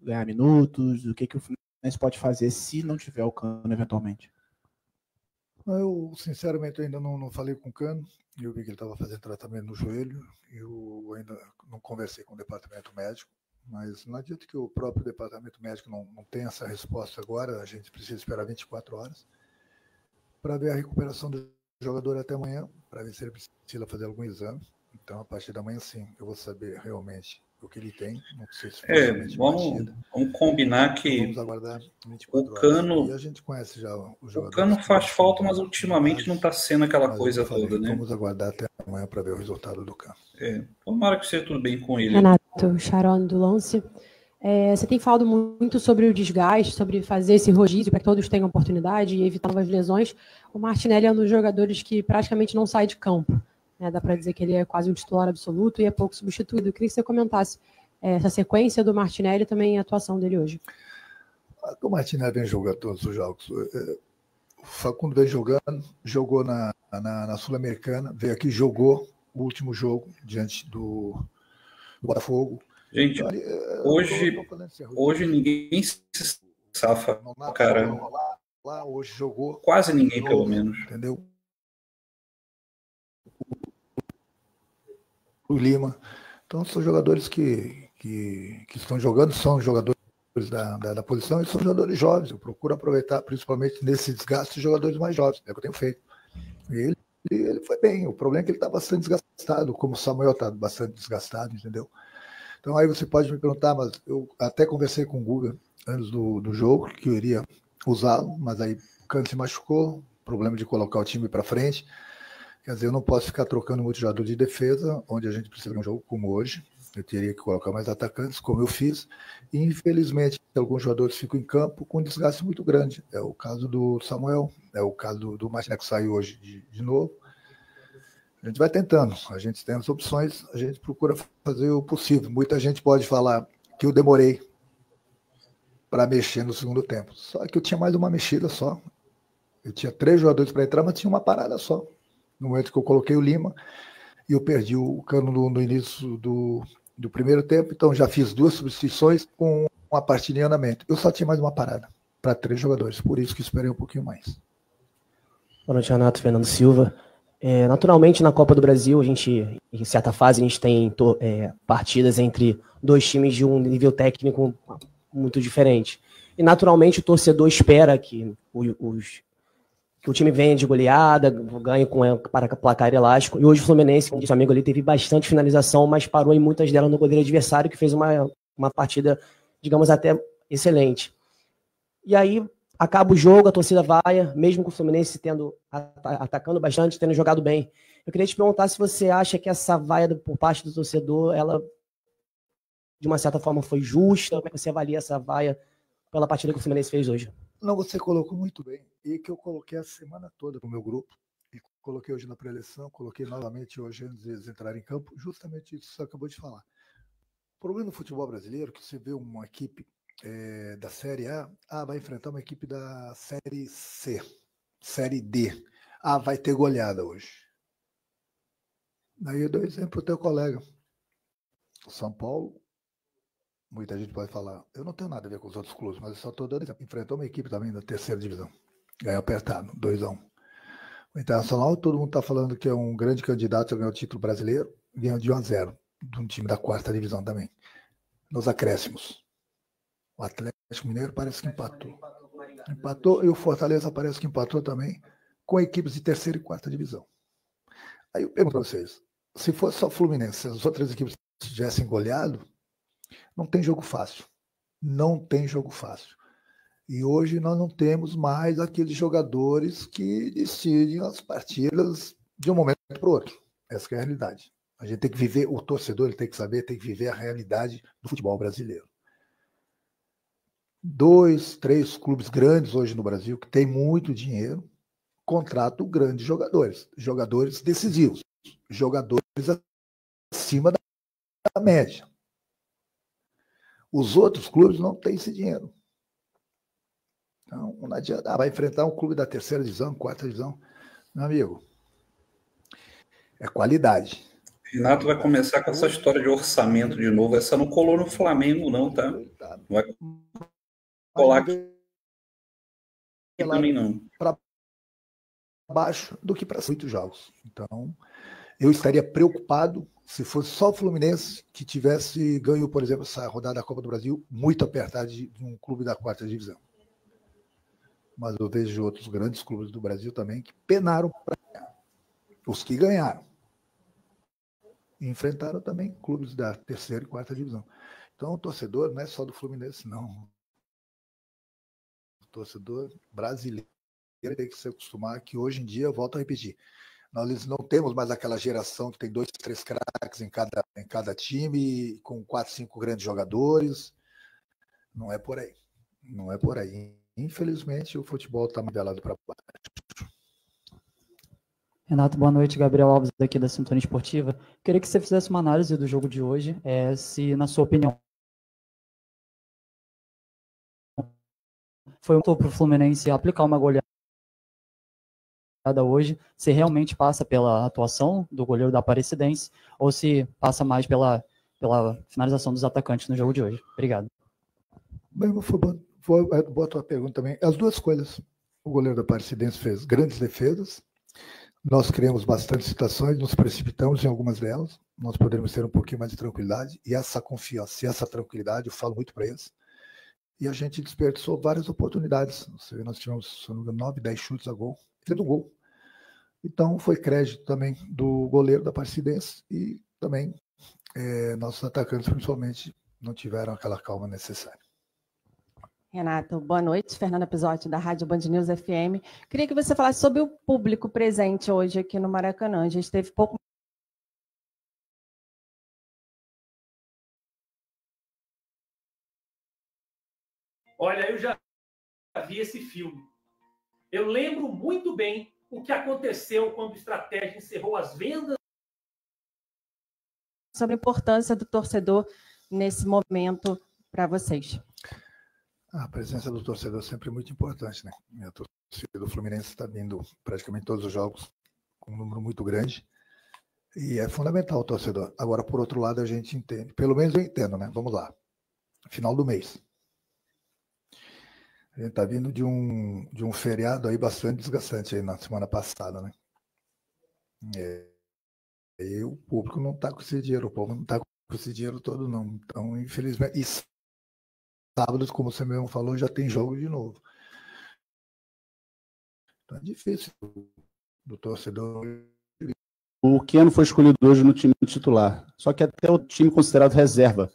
ganhar minutos? O que o Fluminense pode fazer se não tiver o Cano eventualmente? Eu, sinceramente, ainda não falei com o Cano. Eu vi que ele estava fazendo tratamento no joelho. Eu ainda não conversei com o departamento médico. Mas não adianta que o próprio departamento médico não tenha essa resposta agora. A gente precisa esperar 24 horas para ver a recuperação do jogador até amanhã, para ver se ele precisa fazer algum exame. Então, a partir da manhã, sim, eu vou saber realmente o que ele tem. Não sei se foi somente vamos combinar que então, vamos aguardar 24 o Cano, horas. E a gente conhece já os jogadores. O Cano faz falta, mas ultimamente não está sendo aquela coisa toda, né? Vamos aguardar até amanhã para ver o resultado do Cano. Tomara que seja tudo bem com ele. Renato, Sharon do Lance. Você tem falado muito sobre o desgaste, sobre fazer esse rodízio para que todos tenham oportunidade e evitar novas lesões. O Martinelli é um dos jogadores que praticamente não sai de campo. Né? Dá para dizer que ele é quase um titular absoluto e é pouco substituído. Eu queria que você comentasse essa sequência do Martinelli e também a atuação dele hoje. O Martinelli vem jogando todos os jogos. O Facundo vem jogando, jogou na Sul-Americana, veio aqui, jogou o último jogo diante do Botafogo. Gente, hoje ninguém se safa, cara. Lá hoje jogou. Quase ninguém, pelo menos. Entendeu? O Lima. Então, são jogadores que estão jogando, são jogadores da posição e são jogadores jovens. Eu procuro aproveitar, principalmente nesse desgaste, jogadores mais jovens. É o que eu tenho feito. E ele foi bem. O problema é que ele está bastante desgastado, como o Samuel está bastante desgastado, entendeu? Então aí você pode me perguntar, mas eu até conversei com o Guga antes do jogo, que eu iria usá-lo, mas aí o Cano se machucou, problema de colocar o time para frente. Quer dizer, eu não posso ficar trocando muito jogador de defesa, onde a gente precisa de um jogo como hoje. Eu teria que colocar mais atacantes, como eu fiz. E, infelizmente, alguns jogadores ficam em campo com um desgaste muito grande. É o caso do Samuel, é o caso do Martinelli, que saiu hoje de novo. A gente vai tentando, a gente tem as opções, a gente procura fazer o possível. Muita gente pode falar que eu demorei para mexer no segundo tempo. Só que eu tinha mais uma mexida só. Eu tinha 3 jogadores para entrar, mas tinha uma parada só. No momento que eu coloquei o Lima, e eu perdi o Cano no início do primeiro tempo, então já fiz 2 substituições com uma partida em andamento. Eu só tinha mais uma parada para 3 jogadores, por isso que esperei um pouquinho mais. Boa noite, Renato. Fernando Silva. Naturalmente, na Copa do Brasil, a gente, em certa fase, a gente tem partidas entre 2 times de um nível técnico muito diferente. E, naturalmente, o torcedor espera que o time venha de goleada, ganhe para placar elástico. E hoje o Fluminense, como disse o amigo ali, teve bastante finalização, mas parou em muitas delas no goleiro adversário, que fez uma partida, digamos, até excelente. E aí acaba o jogo, a torcida vai, mesmo com o Fluminense atacando bastante, tendo jogado bem. Eu queria te perguntar se você acha que essa vaia por parte do torcedor, ela, de uma certa forma, foi justa. Como é que você avalia essa vaia pela partida que o Fluminense fez hoje? Não, você colocou muito bem. E que eu coloquei a semana toda no meu grupo. E coloquei hoje na pré-eleição, coloquei novamente hoje antes de eles entrarem em campo. Justamente isso que você acabou de falar. O problema do futebol brasileiro é que você vê uma equipe da Série A, vai enfrentar uma equipe da Série C, Série D. Vai ter goleada hoje. Daí eu dou exemplo para o teu colega. O São Paulo, muita gente pode falar, eu não tenho nada a ver com os outros clubes, mas eu só estou dando exemplo. Enfrentou uma equipe também da terceira divisão. Ganhou apertado, 2-1. O Internacional, todo mundo está falando que é um grande candidato a ganhar o título brasileiro, ganhou de 1-0, de um time da quarta divisão também. Nos acréscimos. O Atlético Mineiro parece que empatou. Empatou e o Fortaleza parece que empatou também com equipes de terceira e quarta divisão. Aí eu pergunto para vocês, se fosse só Fluminense, se as outras equipes tivessem goleado, não tem jogo fácil. Não tem jogo fácil. E hoje nós não temos mais aqueles jogadores que decidem as partidas de um momento para o outro. Essa é a realidade. A gente tem que viver, o torcedor ele tem que saber, tem que viver a realidade do futebol brasileiro. 2, 3 clubes grandes hoje no Brasil, que tem muito dinheiro, contratam grandes jogadores, jogadores decisivos, jogadores acima da média. Os outros clubes não têm esse dinheiro. Então, não adianta, vai enfrentar um clube da terceira divisão, quarta divisão. Meu amigo, é qualidade. Renato vai começar com essa história de orçamento de novo. Essa não colou no Flamengo, não, tá? Não vai colar aqui também, não. Para baixo do que para 8 jogos. Então, eu estaria preocupado se fosse só o Fluminense que tivesse ganho, por exemplo, essa rodada da Copa do Brasil muito apertada de um clube da 4ª divisão. Mas eu vejo outros grandes clubes do Brasil também que penaram para ganhar. Os que ganharam. E enfrentaram também clubes da 3ª e 4ª divisão. Então, o torcedor não é só do Fluminense, não. O torcedor brasileiro tem que se acostumar que hoje em dia, eu volto a repetir, nós não temos mais aquela geração que tem 2, 3 craques em cada time, com 4, 5 grandes jogadores. Não é por aí. Não é por aí. Infelizmente, o futebol está nivelado para baixo. Renato, boa noite. Gabriel Alves aqui da Sintonia Esportiva. Queria que você fizesse uma análise do jogo de hoje, se, na sua opinião, foi um para o Fluminense aplicar uma goleada hoje, se realmente passa pela atuação do goleiro da Aparecidense ou se passa mais pela finalização dos atacantes no jogo de hoje. Obrigado. Bem, boa tua pergunta também. As duas coisas. O goleiro da Aparecidense fez grandes defesas. Nós criamos bastante situações, nos precipitamos em algumas delas. Nós poderíamos ter um pouquinho mais de tranquilidade. E essa confiança e essa tranquilidade, eu falo muito para eles. E a gente desperdiçou várias oportunidades. Nós tivemos, se não me engano, 9, 10 chutes a gol. Fez o gol. Então, foi crédito também do goleiro da Aparecidense e também nossos atacantes, principalmente, não tiveram aquela calma necessária. Renato, boa noite. Fernanda Pisotti, da Rádio Band News FM. Queria que você falasse sobre o público presente hoje aqui no Maracanã. A gente teve pouco. Olha, eu já vi esse filme. Eu lembro muito bem o que aconteceu quando o Estratégia encerrou as vendas. Sobre a importância do torcedor nesse momento para vocês. A presença do torcedor é sempre muito importante, né? A torcida do Fluminense está vindo praticamente todos os jogos com um número muito grande e é fundamental o torcedor. Agora, por outro lado, a gente entende, pelo menos eu entendo, né? Vamos lá. Final do mês. A gente está vindo de um feriado aí bastante desgastante aí na semana passada, né? E o público não está com esse dinheiro, o povo não está com esse dinheiro todo, não. Então, infelizmente, e sábados, como você mesmo falou, já tem jogo de novo. Então é difícil do torcedor. O Keno foi escolhido hoje no time titular, só que até o time considerado reserva.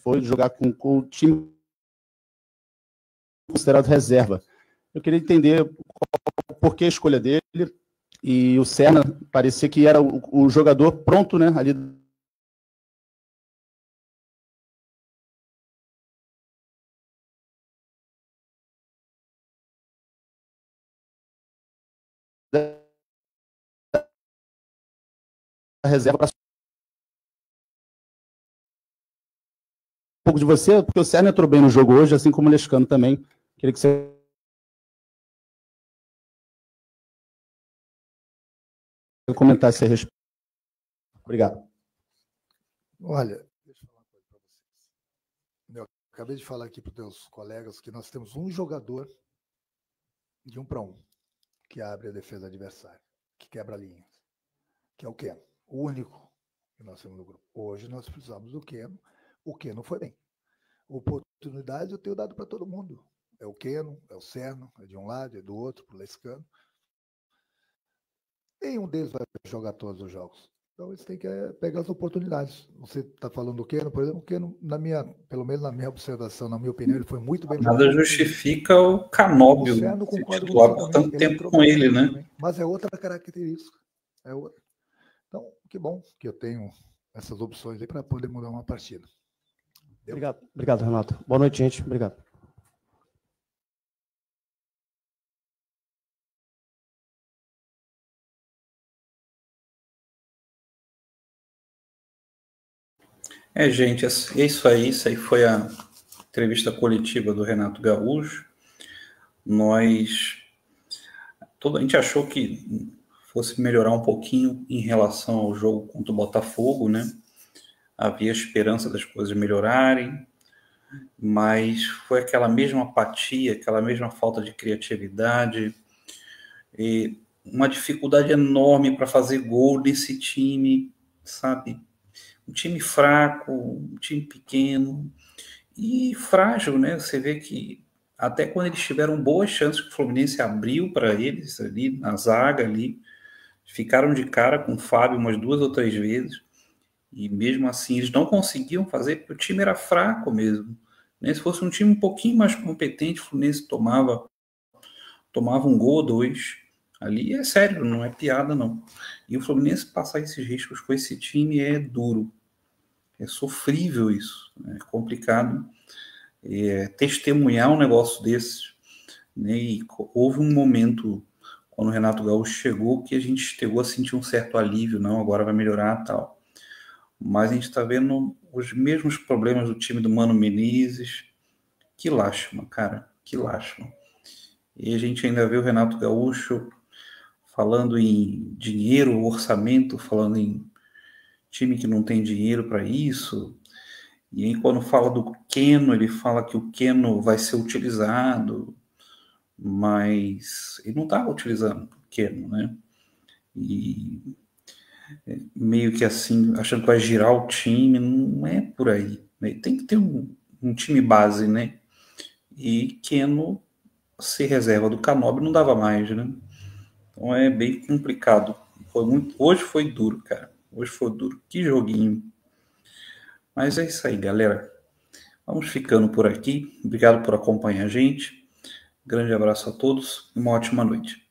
Foi jogar com o time considerado reserva. Eu queria entender por que a escolha dele, e o Serna parecia que era o jogador pronto, né, ali da reserva para um pouco de você, porque o Serna entrou bem no jogo hoje, assim como o Lescano também. Queria que você comentasse a respeito. Obrigado. Olha, deixa eu falar uma coisa para vocês. Eu acabei de falar aqui para os teus colegas que nós temos um jogador de 1 para 1 que abre a defesa adversária, que quebra linhas, que é o Keno. O único que nós temos no grupo. Hoje nós precisamos do Keno. O Keno foi bem. Oportunidade eu tenho dado para todo mundo. É o Keno, é o Serno, é de um lado, é do outro, para o Lescano. Nenhum deles vai jogar todos os jogos. Então eles têm que pegar as oportunidades. Você está falando do Keno, por exemplo, o Keno, pelo menos na minha observação, na minha opinião, ele foi muito bem. Nada justifica o Canóbio titular por tanto tempo com ele, né? Também. Mas é outra característica. É outra. Então, que bom que eu tenho essas opções aí para poder mudar uma partida. Obrigado, Renato. Boa noite, gente. Obrigado. Gente, é isso aí. Isso aí foi a entrevista coletiva do Renato Gaúcho. A gente achou que fosse melhorar um pouquinho em relação ao jogo contra o Botafogo, né? Havia esperança das coisas melhorarem, mas foi aquela mesma apatia, aquela mesma falta de criatividade, e uma dificuldade enorme para fazer gol nesse time, sabe? Um time fraco, um time pequeno e frágil, né? Você vê que até quando eles tiveram boas chances que o Fluminense abriu para eles ali na zaga ali, ficaram de cara com o Fábio umas 2 ou 3 vezes e mesmo assim eles não conseguiam fazer porque o time era fraco mesmo, né? Se fosse um time um pouquinho mais competente, o Fluminense tomava um gol ou 2 ali, é sério, não é piada não. E o Fluminense passar esses riscos com esse time é duro, é sofrível isso, é complicado testemunhar um negócio desse, né? E houve um momento quando o Renato Gaúcho chegou que a gente chegou a sentir um certo alívio, não, agora vai melhorar tal. Mas a gente está vendo os mesmos problemas do time do Mano Menezes. Que lástima, cara, que lástima. E a gente ainda vê o Renato Gaúcho falando em dinheiro, orçamento, falando em time que não tem dinheiro para isso. E aí quando fala do Keno, ele fala que o Keno vai ser utilizado, mas ele não estava utilizando o Keno, né? E meio que assim, achando que vai girar o time, não é por aí, né? Tem que ter um time base, né? E Keno ser reserva do Canóbio não dava mais, né? Então é bem complicado. Hoje foi duro, cara. Hoje foi duro. Que joguinho. Mas é isso aí, galera. Vamos ficando por aqui. Obrigado por acompanhar a gente. Grande abraço a todos e uma ótima noite.